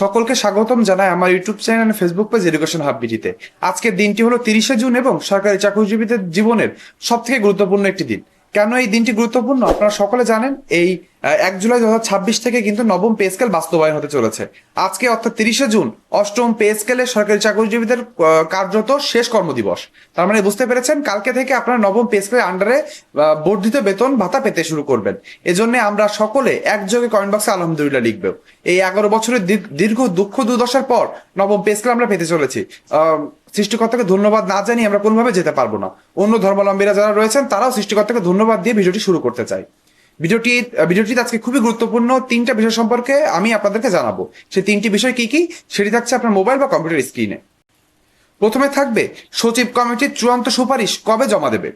সকলকে স্বাগতম জানাই আমার YouTube channel Facebook page education hub বিডিতে। আজকের দিনটি হলো 30শে জুন এবং সরকারি চাকরিজীবীদের জীবনের সব থেকে গুরুত্বপূর্ণ একটি দিন। কেন এই দিনটি গুরুত্বপূর্ণ আপনারা সকলে জানেন। এই 1 জুলাই 2026 থেকে কিন্তু নবম পে স্কেল বাস্তবায়ন হতে চলেছে। আজকে অর্থাৎ 30শে জুন অষ্টম পে স্কেলে সরকারি চাকরিজীবীদের কার্যত শেষ কর্মদিবস। তার মানে বুঝতে পেরেছেন, কালকে থেকে আপনারা নবম পে স্কেলের আন্ডারে বর্ধিত বেতন ভাতা পেতে শুরু করবেন। এজন্য আমরা সকলে একযোগে কমেন্ট বক্সে আলহামদুলিল্লাহ লিখবেও। এই 11 বছরের দীর্ঘ দুঃখ দুর্দশার পর নবম পে স্কেল আমরা পেতে চলেছি। সৃষ্টিকর্তাকে ধন্যবাদ না জানিয়ে আমরা কোনোভাবে যেতে পারবো না। অন্য ধর্মাবলম্বীরা যারা রয়েছেন তারাও সৃষ্টিকর্তাকে ধন্যবাদ দিয়ে ভিডিওটি শুরু করতে চাই। ভিডিওটি আজকে খুবই গুরুত্বপূর্ণ। 3টা বিষয় সম্পর্কে আমি আপনাদেরকে জানাবো। সেই 3টি বিষয় কি কি সেটি থাকছে আপনার মোবাইল বা কম্পিউটার স্ক্রিনে। প্রথমে থাকবে সচিব কমিটির চূড়ান্ত সুপারিশ কবে জমা দেবে।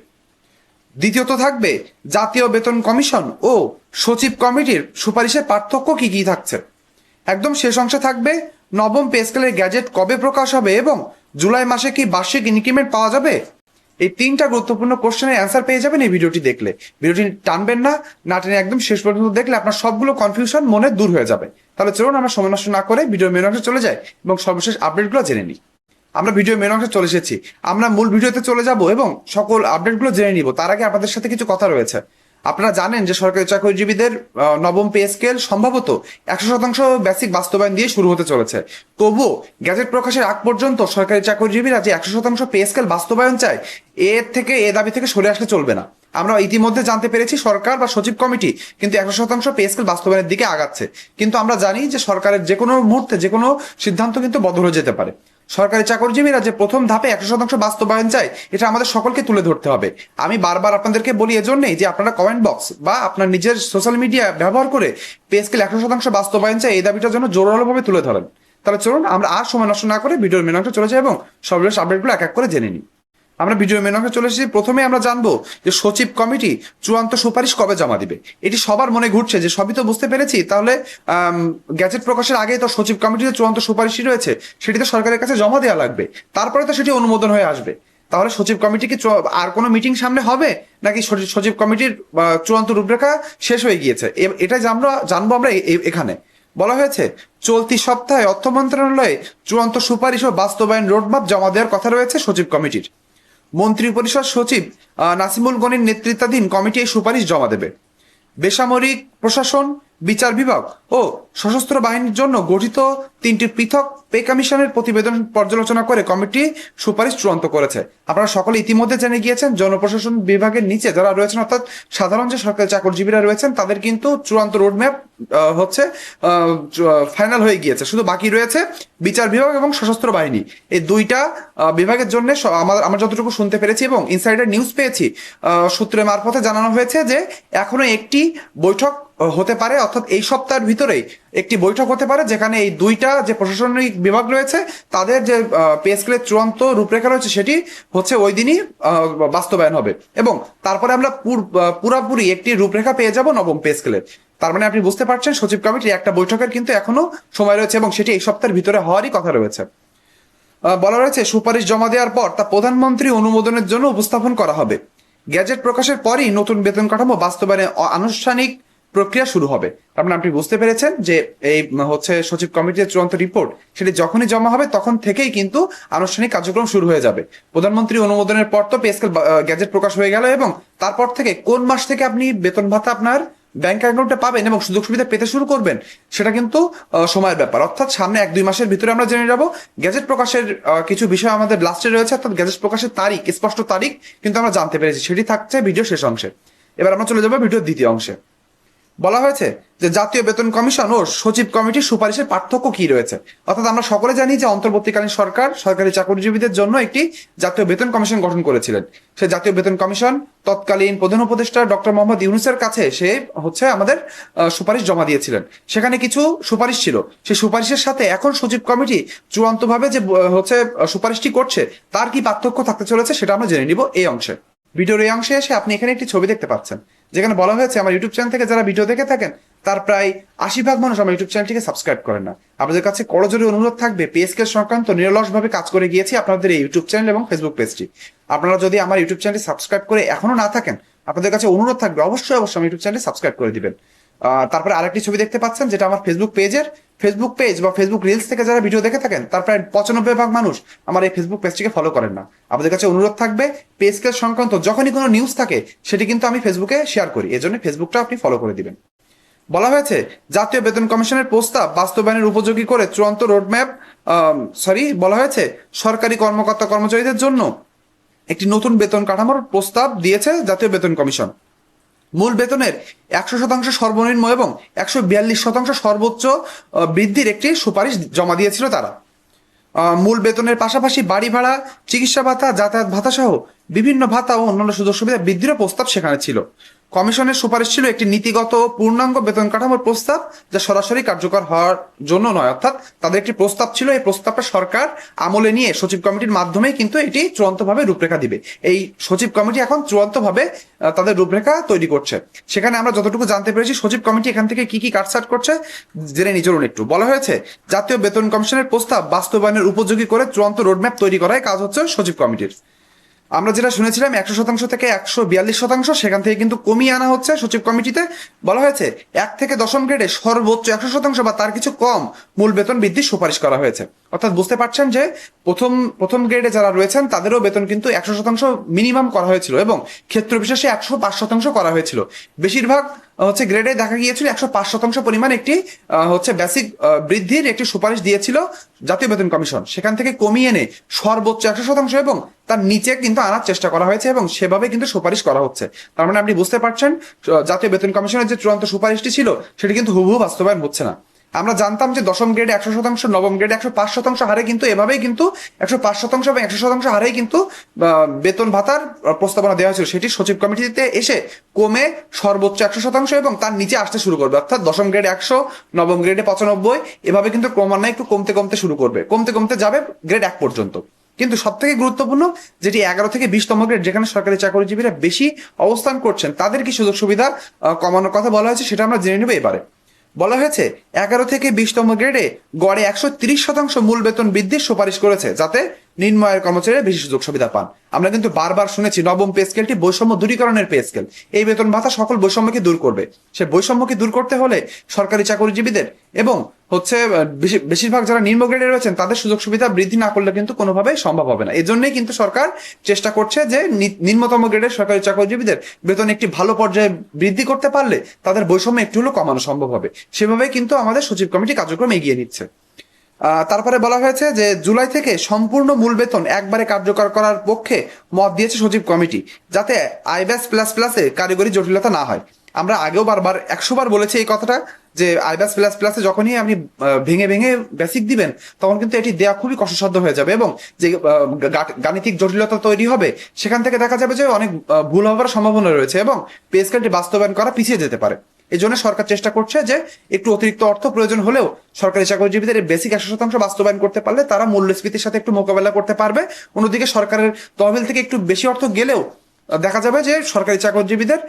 দ্বিতীয়ত থাকবে জাতীয় বেতন কমিশন ও সচিব কমিটির সুপারিশের পার্থক্য কি কি থাকছে। একদম শেষ অংশে থাকবে নবম পে স্কেলের গ্যাজেট কবে প্রকাশ হবে এবং জুলাই মাসে কি বার্ষিক ইনক্রিমেন্ট পাওয়া যাবে। এই 3টা গুরুত্বপূর্ণ কোশ্চেনের অ্যান্সার পেয়ে যাবেন এই ভিডিওটি দেখলে। ভিডিওটি টানবেন না, না টেনে একদম শেষ পর্যন্ত দেখলে আপনার সবগুলো কনফিউশন মনে দূর হয়ে যাবে। তাহলে চলুন আমরা সময় নষ্ট না করে ভিডিওর মেন অংশে চলে যাই এবং সর্বশেষ আপডেটগুলো জেনে নিই। আমরা ভিডিও মেন অংশে চলে এসেছি। আমরা মূল ভিডিওতে চলে যাব এবং সকল আপডেটগুলো জেনে নিব। তার আগে আপনাদের সাথে কিছু কথা রয়েছে। আপনারা জানেন যে সরকারি চাকরিজীবীদের নবম পে স্কেল সম্ভবত 100% বেসিক বাস্তবায়ন দিয়ে শুরু হতে চলেছে। তবুও গ্যাজেট প্রকাশের আগ পর্যন্ত সরকারি চাকরিজীবীরা যে 100% পে স্কেল বাস্তবায়ন চায়, এ দাবি থেকে সরে আসলে চলবে না। আমরা ইতিমধ্যে জানতে পেরেছি সরকার বা সচিব কমিটি কিন্তু 100% পে স্কেল বাস্তবায়নের দিকে আগাচ্ছে। কিন্তু আমরা জানি যে সরকারের যে কোনো মুহূর্তে যে কোনো সিদ্ধান্ত কিন্তু বদল হয়ে যেতে পারে। সরকারি চাকরিজীবীরা যে প্রথম ধাপে 100% বাস্তবায়ন চায়, এটা আমাদের সকলকে তুলে ধরতে হবে। আমি বারবার আপনাদেরকে বলি এজন্যই যে আপনারা কমেন্ট বক্স বা আপনার নিজের সোশ্যাল মিডিয়া ব্যবহার করে পে স্কেল 100% বাস্তবায়ন চায় এই দাবিটার জন্য জোরালোভাবে তুলে ধরেন। তাহলে চলুন আমরা আর সময় নষ্ট না করে ভিডিওর মেন অংশে চলে যাই এবং সর্বশেষ আপডেটগুলো এক এক করে জেনে নিই। আমরা ভিডিও মেন অংশে চলে এসেছি। প্রথমে আমরা জানবো যে সচিব কমিটি চূড়ান্ত সুপারিশ কবে জমা দিবে। এটি সবার মনে ঘুরছে যে সবই তো বুঝতে পেরেছি, তাহলে গ্যাজেট প্রকাশের আগে তো সচিব কমিটির চূড়ান্ত সুপারিশই রয়েছে, সেটি তো সরকারের কাছে জমা দেওয়া লাগবে, তারপরে তো সেটি অনুমোদন হয়ে আসবে। তাহলে সচিব কমিটি কি আর কোনো মিটিং সামনে হবে নাকি সচিব কমিটির চূড়ান্ত রূপরেখা শেষ হয়ে গিয়েছে? এটাই জানবো আমরা এখানে। বলা হয়েছে চলতি সপ্তাহে অর্থ মন্ত্রণালয়ে চূড়ান্ত সুপারিশ ও বাস্তবায়ন রোডম্যাপ জমা দেওয়ার কথা রয়েছে সচিব কমিটির। মন্ত্রিপরিষদ সচিব নাসিমুল গনির নেতৃত্বাধীন কমিটি এই সুপারিশ জমা দেবে। বেসামরিক প্রশাসন, বিচার বিভাগ ও সশস্ত্র বাহিনীর জন্য গঠিত 3টি পৃথক পে কমিশনের প্রতিবেদন পর্যালোচনা করে কমিটি সুপারিশ চূড়ান্ত করেছে। আপনারা সকলে ইতিমধ্যে জেনে গিয়েছেন জনপ্রশাসন বিভাগের নিচে যারা রয়েছেন অর্থাৎ সাধারণ যে সরকারি চাকরিজীবীরা রয়েছেন তাদের কিন্তু চূড়ান্ত রোডম্যাপ ফাইনাল হয়ে গিয়েছে। শুধু বাকি রয়েছে বিচার বিভাগ এবং সশস্ত্র বাহিনী। এই 2টা বিভাগের জন্য আমরা যতটুকু শুনতে পেরেছি এবং ইনসাইডার নিউজ পেয়েছি, সূত্রের মারফতে জানানো হয়েছে যে এখনো একটি বৈঠক হতে পারে, অর্থাৎ এই সপ্তাহের ভিতরেই একটি বৈঠক হতে পারে যেখানে এই 2টা যে প্রশাসনিক বিভাগ রয়েছে তাদের যে পে স্কেলের চূড়ান্ত রূপরেখা রয়েছে সেটি হচ্ছে ওই দিনই বাস্তবায়ন হবে এবং তারপরে আমরা পুরাপুরি একটি রূপরেখা পেয়ে যাব নবম পে স্কেলের। তার মানে আপনি বুঝতে পারছেন সচিব কমিটির একটা বৈঠকের কিন্তু এখনো সময় রয়েছে এবং সেটি এই সপ্তাহের ভিতরে হওয়ারই কথা রয়েছে। বলা রয়েছে সুপারিশ জমা দেওয়ার পর তা প্রধানমন্ত্রী অনুমোদনের জন্য উপস্থাপন করা হবে। গ্যাজেট প্রকাশের পরই নতুন বেতন কাঠামো বাস্তবায়নে আনুষ্ঠানিক প্রক্রিয়া শুরু হবে। তার মানে আপনি বুঝতে পেরেছেন যে এই হচ্ছে সচিব কমিটির চূড়ান্ত রিপোর্ট সেটি যখনই জমা হবে তখন থেকেই কিন্তু আনুষ্ঠানিক কার্যক্রম শুরু হয়ে যাবে। প্রধানমন্ত্রী অনুমোদনের পর তো পে স্কেল গ্যাজেট প্রকাশ হয়ে গেল এবং তারপর থেকে কোন মাস থেকে আপনি বেতন ভাতা আপনার ব্যাংক অ্যাকাউন্টে পাবেন এবং সুযোগ সুবিধা পেতে শুরু করবেন সেটা কিন্তু সময়ের ব্যাপার। অর্থাৎ সামনে 1-2 মাসের ভিতরে আমরা জেনে যাব। গ্যাজেট প্রকাশের কিছু বিষয় আমাদের লাস্টে রয়েছে, অর্থাৎ গ্যাজেট প্রকাশের তারিখ, স্পষ্ট তারিখ কিন্তু আমরা জানতে পেরেছি, সেটি থাকছে ভিডিও শেষ অংশে। এবার আমরা চলে যাবো ভিডিওর দ্বিতীয় অংশে। বলা হয়েছে যে জাতীয় বেতন কমিশন ও সচিব কমিটির সুপারিশের পার্থক্য কি রয়েছে। অর্থাৎ আমরা সকলে জানি যে অন্তর্বর্তীকালীন সরকার সরকারি চাকরিজীবীদের জন্য একটি জাতীয় বেতন কমিশন গঠন করেছিলেন। সেই জাতীয় বেতন কমিশন তৎকালীন প্রধান উপদেষ্টা ডক্টর মোহাম্মদ ইউনূসের কাছে সে হচ্ছে আমাদের সুপারিশ জমা দিয়েছিলেন। সেখানে কিছু সুপারিশ ছিল, সেই সুপারিশের সাথে এখন সচিব কমিটি চূড়ান্তভাবে যে হচ্ছে সুপারিশটি করছে তার কি পার্থক্য থাকতে চলেছে সেটা আমরা জেনে নিব এই অংশে। ভিডিওর এই অংশে এসে আপনি এখানে একটি ছবি দেখতে পাচ্ছেন যেখানে বলা হয়েছে আমার ইউটিউব চ্যানেল থেকে যারা ভিডিও দেখে থাকেন তার প্রায় 80% মানুষ আমার ইউটিউব চ্যানেলটিকে সাবস্ক্রাইব করেন না। আপনাদের কাছে করজোড়ে অনুরোধ থাকবে, পে স্কেল সংক্রান্ত নিরলসভাবে কাজ করে গিয়েছি আপনাদের এই ইউটিউব চ্যানেল এবং ফেসবুক পেজটি। আপনারা যদি আমার ইউটিউব চ্যানেলটি সাবস্ক্রাইব করে এখনো না থাকেন আপনাদের কাছে অনুরোধ থাকবে অবশ্যই আমার ইউটিউব চ্যানেলটি সাবস্ক্রাইব করে দিবেন। তারপরে আরেকটি ছবি দেখতে পাচ্ছেন যেটা আমার ফেসবুক পেজের ফেসবুক পেজ বা ফেসবুক রিলস থেকে যারা ভিডিও দেখে থাকেন তার প্রায় 95% মানুষ আমার এই ফেসবুক পেজটিকে ফলো করেন না। আপনাদের কাছে অনুরোধ থাকবে, পে স্কেল সংক্রান্ত যখনই কোনো নিউজ থাকে সেটি কিন্তু আমি ফেসবুকে শেয়ার করি, এজন্য ফেসবুকটা আপনি ফলো করে দিবেন। বলা হয়েছে জাতীয় বেতন কমিশনের প্রস্তাব বাস্তবায়নের উপযোগী করে চূড়ান্ত রোডম্যাপ বলা হয়েছে সরকারি কর্মকর্তা কর্মচারীদের জন্য একটি নতুন বেতন কাঠামোর প্রস্তাব দিয়েছে জাতীয় বেতন কমিশন। মূল বেতনের 100% সর্বনিম্ন এবং 142% সর্বোচ্চ বৃদ্ধির একটি সুপারিশ জমা দিয়েছিল তারা। মূল বেতনের পাশাপাশি বাড়ি ভাড়া, চিকিৎসা ভাতা, যাতায়াত ভাতা সহ বিভিন্ন ভাতা ও অন্যান্য সুযোগ সুবিধা বৃদ্ধিরও প্রস্তাব সেখানে ছিল। কমিশনের সুপারিশ ছিল একটি নীতিগত ও পূর্ণাঙ্গ বেতন কাঠামোর প্রস্তাব, যা সরাসরি কার্যকর হওয়ার জন্য নয়, অর্থাৎ তাদের একটি প্রস্তাব ছিল, এই প্রস্তাবটা সরকার আমলে নিয়ে সচিব কমিটির মাধ্যমেই কিন্তু এটি চূড়ান্তভাবে রূপরেখা দিবে। এই সচিব কমিটি এখন চূড়ান্তভাবে তাদের রূপরেখা তৈরি করছে। সেখানে আমরা যতটুকু জানতে পেরেছি সচিব কমিটি এখান থেকে কি কি কাটছাট করছে জেনে নিয়ে চলুন একটু। বলা হয়েছে জাতীয় বেতন কমিশনের প্রস্তাব বাস্তবায়নের উপযোগী করে চূড়ান্ত রোডম্যাপ তৈরি করাই কাজ হচ্ছে সচিব কমিটির। আমরা যেটা শুনেছিলাম 100% থেকে 142%, সেখান থেকে কিন্তু কমিয়ে আনা হচ্ছে সচিব কমিটিতে। বলা হয়েছে 1 থেকে 10ম গ্রেডে সর্বোচ্চ 100% বা তার কিছু কম মূল বেতন বৃদ্ধির সুপারিশ করা হয়েছে। অর্থাৎ বুঝতে পারছেন যে প্রথম গ্রেডে যারা রয়েছেন তাদেরও বেতন কিন্তু 100% মিনিমাম করা হয়েছিল এবং ক্ষেত্র বিশেষে 105% করা হয়েছিল। বেশিরভাগ গ্রেডে দেখা গিয়েছিল 105% পরিমাণ একটি বেসিক বৃদ্ধির একটি সুপারিশ দিয়েছিল জাতীয় বেতন কমিশন। সেখান থেকে কমিয়ে এনে সর্বোচ্চ 100% এবং তার নিচে কিন্তু আনার চেষ্টা করা হয়েছে এবং সেভাবে কিন্তু সুপারিশ করা হচ্ছে। তার মানে আপনি বুঝতে পারছেন জাতীয় বেতন কমিশনের যে চূড়ান্ত সুপারিশটি ছিল সেটি কিন্তু হুবহু বাস্তবায়ন হচ্ছে না। আমরা জানতাম যে 10ম গ্রেডে 100%, 9ম গ্রেডে 105% হারে কিন্তু এভাবেই কিন্তু 105% এবং 100% হারেই কিন্তু বেতন ভাতার প্রস্তাবনা দেওয়া হয়েছিল। সেটি সচিব কমিটিতে এসে কমে সর্বোচ্চ 100% এবং তার নিচে আসতে শুরু করবে, অর্থাৎ 10ম গ্রেডে 100, 9ম গ্রেডে 95, এভাবে কিন্তু ক্রমান্বয়ে একটু কমতে কমতে শুরু করবে, কমতে কমতে যাবে গ্রেড 1 পর্যন্ত। কিন্তু সব থেকে গুরুত্বপূর্ণ যেটি 11 থেকে 20তম গ্রেড, যেখানে সরকারি চাকরিজীবীরা বেশি অবস্থান করছেন, তাদের কি সুযোগ সুবিধা কমানোর কথা বলা হয়েছে সেটা আমরা জেনে নেব এবারে। বলা হয়েছে 11 থেকে 20তম গ্রেডে গড়ে 130% মূল বেতন বৃদ্ধির সুপারিশ করেছে, যাতে নিম্ন আয়ের কর্মচারীরা বেশি সুযোগ সুবিধা পান। আমরা কিন্তু বারবার শুনেছি নবম পে স্কেলটি বৈষম্য দূরীকরণের পে স্কেল। এই বেতন ভাতা সকল বৈষম্যকে দূর করবে। সে বৈষম্যকে দূর করতে হলে সরকারি চাকরিজীবীদের এবং বেশিরভাগ যারা নিম্ন গ্রেডে রয়েছেন তাদের সুযোগ সুবিধা বৃদ্ধি না করলে কিন্তু কোনোভাবেই সম্ভব হবে না। এজন্যই কিন্তু সরকার চেষ্টা করছে যে নিম্নতম গ্রেডের সরকারি চাকরিজীবীদের বেতন একটি ভালো পর্যায়ে বৃদ্ধি করতে পারলে তাদের বৈষম্য একটু হলেও কমানো সম্ভব হবে। সেভাবেই কিন্তু আমাদের সচিব কমিটি কার্যক্রম এগিয়ে নিচ্ছে। তারপরে বলা হয়েছে যে জুলাই থেকে সম্পূর্ণ মূল বেতন একবারে কার্যকর করার পক্ষে মত দিয়েছে সচিব কমিটি, যাতে আইব্যাস প্লাস প্লাসে কারিগরি জটিলতা না হয়। আমরা আগেও বারবার 100 বার বলেছি এই কথাটা যে আইব্যাস প্লাস প্লাসে যখনই আপনি ভেঙে ভেঙে বেসিক দিবেন তখন কিন্তু এটি দেওয়া খুবই কষ্টসাধ্য হয়ে যাবে এবং যে গাণিতিক জটিলতা তৈরি হবে সেখান থেকে দেখা যাবে যে অনেক ভুল হওয়ার সম্ভাবনা রয়েছে এবং পে স্কেলটি বাস্তবায়ন করা পিছিয়ে যেতে পারে। এই জন্য সরকার চেষ্টা করছে যে একটু অতিরিক্ত অর্থ প্রয়োজন হলেও সরকারি চাকরিজীবীদের বেসিক 100% বাস্তবায়ন করতে পারলে তারা মূল্যস্ফীতির সাথে একটু মোকাবেলা করতে পারবে। অন্যদিকে সরকারের তহবিল থেকে একটু বেশি অর্থ গেলেও দেখা যাবে যে সরকারি চাকরিজীবীদের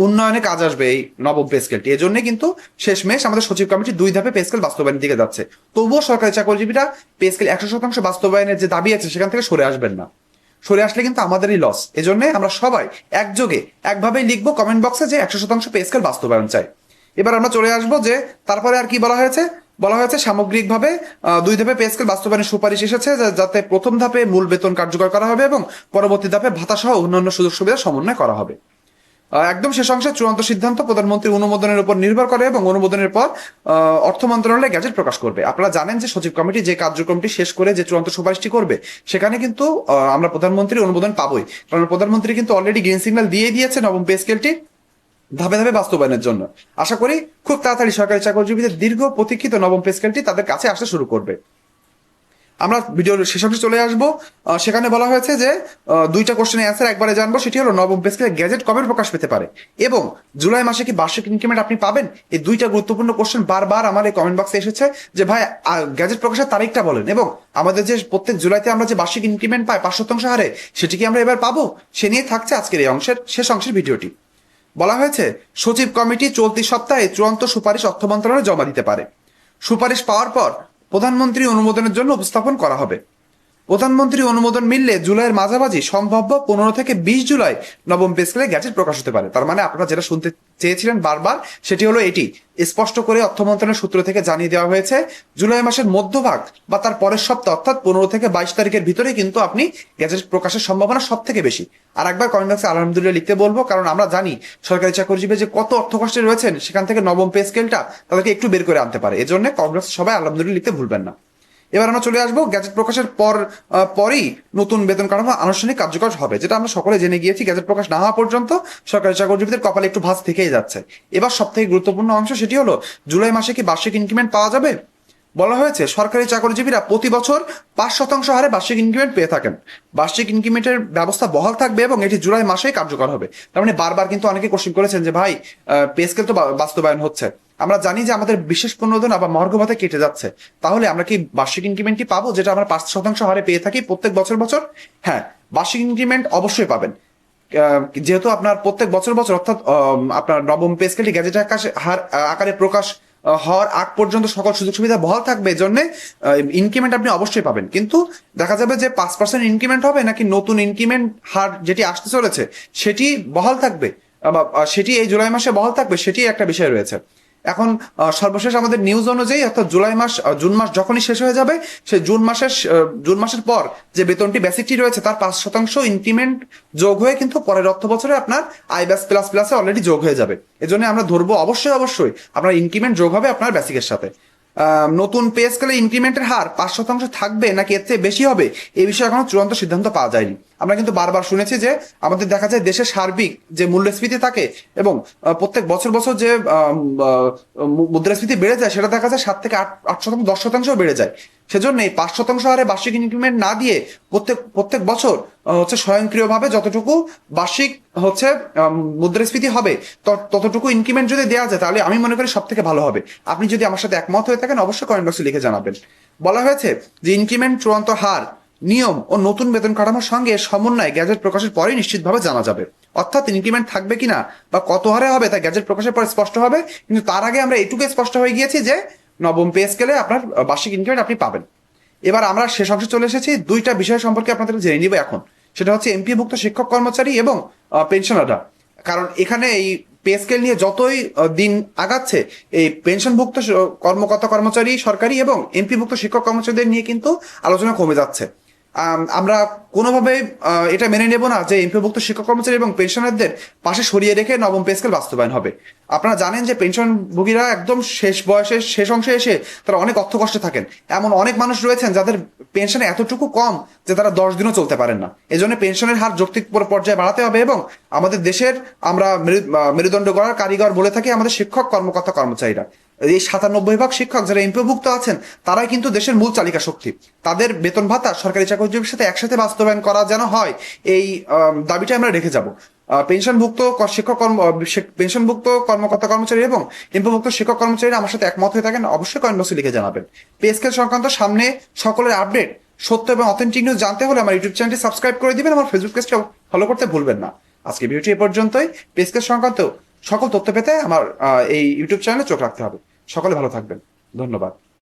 উন্নয়নে কাজ আসবে এই নবম পে স্কেলটি। এই জন্য কিন্তু শেষমেশ আমাদের সচিব কমিটি 2 ধাপে পে স্কেল বাস্তবায়নের দিকে যাচ্ছে। তবুও সরকারি চাকরিজীবীরা পে স্কেল 100% বাস্তবায়নের যে দাবি আছে সেখান থেকে সরে আসবেন না। সরে আসলে কিন্তু আমাদেরই লস। এজন্য আমরা সবাই একযোগে একভাবেই লিখবো কমেন্ট বক্সে যে 100% পে স্কেল বাস্তবায়ন চাই। এবার আমরা চলে আসবো যে তারপরে আর কি বলা হয়েছে। বলা হয়েছে সামগ্রিকভাবে 2 ধাপে পে স্কেল বাস্তবায়নের সুপারিশ এসেছে, যাতে প্রথম ধাপে মূল বেতন কার্যকর করা হবে এবং পরবর্তী ধাপে ভাতা সহ অন্যান্য সুযোগ সুবিধা সমন্বয় করা হবে। একদম শেষ অংশে চূড়ান্ত সিদ্ধান্ত প্রধানমন্ত্রীর অনুমোদনের উপর নির্ভর করে এবং অনুমোদনের পর অর্থ মন্ত্রণালয় গ্যাজেট প্রকাশ করবে। আপনারা জানেন যে সচিব কমিটি যে কার্যক্রমটি শেষ করে যে চূড়ান্ত সুপারিশটি করবে সেখানে কিন্তু আমরা প্রধানমন্ত্রীর অনুমোদন পাবোই, কারণ প্রধানমন্ত্রী কিন্তু অলরেডি গ্রিন সিগন্যাল দিয়ে দিয়েছে নবম পে স্কেলটি ধাপে ধাপে বাস্তবায়নের জন্য। আশা করি খুব তাড়াতাড়ি সরকারি চাকরিজীবীদের দীর্ঘ প্রতীক্ষিত নবম পে স্কেলটি তাদের কাছে আসতে শুরু করবে। আমরা ভিডিওর শেষ অংশে চলে আসবো। সেখানে বলা হয়েছে যে 2টা কোশ্চেনের অ্যান্সার একবারে জানবো। সেটি হলো নবম পে স্কেলের গ্যাজেট কবে প্রকাশ পেতে পারে এবং জুলাই মাসে কি বার্ষিক ইনক্রিমেন্ট আপনি পাবেন। এই 2টা গুরুত্বপূর্ণ কোশ্চেন বারবার আমার এই কমেন্ট বক্সে এসেছে যে ভাই গ্যাজেট প্রকাশের তারিখটা বলেন এবং আমাদের যে প্রত্যেক জুলাইতে আমরা যে বার্ষিক ইনক্রিমেন্ট পাই 5% হারে, সেটি কি আমরা এবার পাবো। সে নিয়ে থাকছে আজকের এই শেষ অংশের ভিডিওটি। বলা হয়েছে সচিব কমিটি চলতি সপ্তাহে চূড়ান্ত সুপারিশ অর্থ মন্ত্রণালয়ে জমা দিতে পারে। সুপারিশ পাওয়ার পর প্রধানমন্ত্রী অনুমোদনের জন্য উপস্থাপন করা হবে। প্রধানমন্ত্রী অনুমোদন মিললে জুলাইয়ের মাঝামাঝি সম্ভাব্য 15 থেকে 20 জুলাই নবম পে স্কেলে গ্যাজেট প্রকাশ হতে পারে। তার মানে আপনারা যেটা শুনতে চেয়েছিলেন বারবার, সেটি হলো এটি। স্পষ্ট করে অর্থ মন্ত্রণালয়ের সূত্র থেকে জানিয়ে দেওয়া হয়েছে, জুলাই মাসের মধ্যভাগ বা তার পরের সপ্তাহ অর্থাৎ 15 থেকে 22 তারিখের ভিতরে কিন্তু আপনি গ্যাজেট প্রকাশের সম্ভাবনা সব থেকে বেশি। আর একবার কমেন্ট বক্সে আলহামদুলিল্লাহ লিখতে বলবো, কারণ আমরা জানি সরকারি চাকরিজীবী যে কত অর্থ কষ্টে রয়েছেন, সেখান থেকে নবম পে স্কেলটা তাদেরকে একটু বের করে আনতে পারে। এজন্য কমেন্ট বক্সে সবাই আলহামদুলিল্লাহ লিখতে ভুলবেন না। এবার আমরা চলে আসবো গ্যাজেট প্রকাশের পরই নতুন বেতন কাঠামো আনুষ্ঠানিক কার্যকর হবে, যেটা আমরা সকলে জেনে গিয়েছি। গ্যাজেট প্রকাশ না হওয়া পর্যন্ত সরকারি চাকরিজীবীদের কপালে একটু ভাঁজ থেকেই যাচ্ছে। এবার সব থেকে গুরুত্বপূর্ণ অংশ, সেটি হলো জুলাই মাসে কি বার্ষিক ইনক্রিমেন্ট পাওয়া যাবে। বলা হয়েছে সরকারি চাকরিজীবীরা প্রতি বছর 5% হারে বার্ষিক ইনক্রিমেন্ট পেয়ে থাকেন। বার্ষিক ইনক্রিমেন্টের ব্যবস্থা বহাল থাকবে এবং এটি জুলাই মাসেই কার্যকর হবে। তার মানে বারবার কিন্তু অনেকে কোশ্চেন করেছেন যে ভাই, পে স্কেল তো বাস্তবায়ন হচ্ছে, আমরা জানি যে আমাদের বিশেষ প্রণোদনা বা মর্গ ভাতা কেটে যাচ্ছে, তাহলে আমরা কি বার্ষিক ইনক্রিমেন্টটি পাবো, যেটা আমরা 5% হারে পেয়ে থাকি প্রত্যেক বছর বছর? হ্যাঁ, বার্ষিক ইনক্রিমেন্ট অবশ্যই পাবেন। যেহেতু আপনার প্রত্যেক বছর বছর অর্থাৎ আপনার নবম পে স্কেলটি গ্যাজেট আকারে প্রকাশ হওয়ার আগ পর্যন্ত সকল সুযোগ সুবিধা বহাল থাকবে, এই জন্য ইনক্রিমেন্ট আপনি অবশ্যই পাবেন। কিন্তু দেখা যাবে যে 5% ইনক্রিমেন্ট হবে নাকি নতুন ইনক্রিমেন্ট হার যেটি আসতে চলেছে সেটি বহাল থাকবে, বা সেটি এই জুলাই মাসে বহাল থাকবে, সেটি একটা বিষয় রয়েছে। এখন সর্বশেষ আমাদের নিউজ অনুযায়ী অর্থাৎ জুন মাস যখনই শেষ হয়ে যাবে, সেই জুন মাসের পর যে বেতনটি বেসিকটি রয়েছে তার 5% ইনক্রিমেন্ট যোগ হয়ে কিন্তু পরের অর্থ বছরে আপনার আইব্যাস প্লাস প্লাসে অলরেডি যোগ হয়ে যাবে। এজন্য আমরা ধরবো অবশ্যই আপনার ইনক্রিমেন্ট যোগ হবে আপনার বেসিকের সাথে। নতুন পে স্কেলে ইনক্রিমেন্টের হার 5% থাকবে নাকি এর চেয়ে বেশি হবে, এই বিষয়ে এখনো চূড়ান্ত সিদ্ধান্ত পাওয়া যায়নি। আমরা কিন্তু বারবার শুনেছি যে আমাদের দেখা যায় দেশের সার্বিক যে মূল্যস্ফীতি থাকে এবং প্রত্যেক বছর বছর যে মুদ্রাস্ফীতি বেড়ে যায়, সেটা দেখা যায় 7 থেকে 8%, 10% বেড়ে যায়। সেজন্য এই 5% হারে বার্ষিক ইনক্রিমেন্ট না দিয়ে প্রত্যেক বছর হচ্ছে স্বয়ংক্রিয়ভাবে যতটুকু বার্ষিক হচ্ছে মুদ্রাস্ফীতি হবে ততটুকু ইনক্রিমেন্ট যদি দেওয়া যায়, তাহলে আমি মনে করি সব থেকে ভালো হবে। আপনি যদি আমার সাথে একমত হয়ে থাকেন অবশ্যই কমেন্ট বক্সে লিখে জানাবেন। বলা হয়েছে যে ইনক্রিমেন্ট চূড়ান্ত হার, নিয়ম ও নতুন বেতন কাঠামোর সঙ্গে সমন্বয় গ্যাজেট প্রকাশের পরেই নিশ্চিতভাবে জানা যাবে। অর্থাৎ ইনক্রিমেন্ট থাকবে কিনা বা কত হারে হবে তা গ্যাজেট প্রকাশের পরে স্পষ্ট হবে। কিন্তু তার আগে আমরা এটুকু স্পষ্ট হয়ে গিয়েছি যে নবম পে স্কেলে আপনার বার্ষিক ইনক্রিমেন্ট আপনি পাবেন। এবার আমরা শেষ অংশে চলে এসেছি, দুইটা বিষয় সম্পর্কে আপনাদের জেনে নিব এখন। সেটা হচ্ছে এমপিভুক্ত শিক্ষক কর্মচারী এবং পেনশনাররা। কারণ এখানে এই পে স্কেল নিয়ে যতই দিন আগাচ্ছে, এই পেনশনভুক্ত কর্মকর্তা কর্মচারী সরকারি এবং এমপিভুক্ত শিক্ষক কর্মচারীদের নিয়ে কিন্তু আলোচনা কমে যাচ্ছে। আমরা কোনোভাবে এটা মেনে নেব না যে এমপিভুক্ত শিক্ষক কর্মচারী এবং পেনশনারদের পাশে সরিয়ে রেখে নবম পে স্কেল বাস্তবায়ন হবে। আপনারা জানেন যে পেনশনভোগীরা একদম শেষ বয়সের শেষ অংশে এসে তারা অনেক অর্থ কষ্টে থাকেন। এমন অনেক মানুষ রয়েছেন যাদের পেনশন এতটুকু কম যে তারা 10 দিনও চলতে পারেন না। এজন্য পেনশনের হার যৌক্তিক পর্যায়ে বাড়াতে হবে এবং আমাদের দেশের আমরা মেরুদণ্ড গড়ার কারিগর বলে থাকি আমাদের শিক্ষক কর্মকর্তা কর্মচারীরা। এই 97% শিক্ষক যারা এমপিভুক্ত আছেন তারাই কিন্তু দেশের মূল চালিকা শক্তি। তাদের বেতন ভাতা সরকারি চাকরিজীবীর সাথে একসাথে বাস্তবায়ন করা যেন হয়, এই দাবিটা আমরা রেখে যাব। পেনশনভুক্ত কর্মকর্তা কর্মচারী এবং এমপিভুক্ত শিক্ষক কর্মচারীরা আমার সাথে একমত হয়ে থাকেন অবশ্যই কমেন্ট বক্সে লিখে জানাবেন। পে স্কেল সংক্রান্ত সামনে সকলের আপডেট, সত্য এবং অথেন্টিক নিউজ জানতে হলে আমার ইউটিউব চ্যানেলটি সাবস্ক্রাইব করে দিবেন, আমার ফেসবুক পেজটা ফলো করতে ভুলবেন না। আজকে ভিডিওটি এ পর্যন্তই। পে স্কেল সংক্রান্ত সকল তথ্য পেতে আমার এই ইউটিউব চ্যানেলে চোখ রাখতে হবে। সকলে ভালো থাকবেন, ধন্যবাদ।